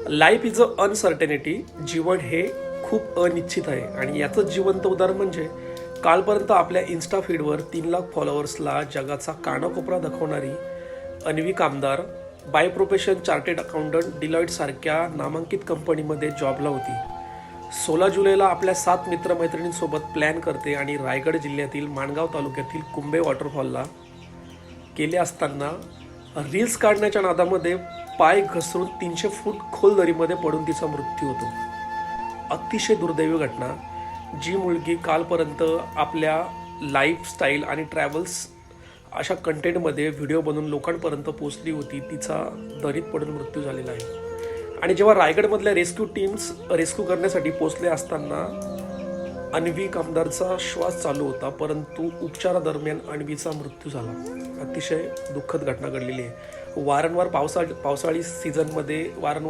Life is a uncertainty. जीवन हे खूप अनिश्चित आहे आणि याचंच जिवंत उदाहरण म्हणजे कालपर्यंत आपल्या इन्स्टा फीडवर 3 लाख फॉलोअर्सला जगाचा कानाकोपरा दाखवणारी अन्वी कामदार बाय प्रोफेशन चार्टेड अकाउंटंट डिलॉईट सारख्या नामांकित कंपनीमध्ये जॉबला होती. 16 जुलैला आपल्या 7 मित्रमैत्रिणींसोबत प्लॅन करते आणि रायगड जिल्ह्यातील माणगाव तालुक्यातील कुंभे वॉटरफॉलला गेले असताना रील्स काढण्याच्या नादामध्ये पाय घसरून 300 फूट खोल दरीमध्ये पडून तिचा मृत्यू होतो. अतिशय दुर्दैवी घटना. जी मुलगी कालपर्यंत आपल्या लाईफस्टाईल आणि ट्रॅव्हल्स अशा कंटेंटमध्ये व्हिडिओ बनवून लोकांपर्यंत पोहोचली होती, तिचा दरीत पडून मृत्यू झालेला आहे. आणि जेव्हा रायगडमधल्या रेस्क्यू टीम्स रेस्क्यू करण्यासाठी पोहोचले असताना अन्वी कामदारचा श्वास चालू होता, परंतु उपचारादरम्यान अन्वीचा मृत्यू झाला. अतिशय दुःखद घटना घडलेली आहे. वारंवार पावसाळी सीझनमध्ये वारंवार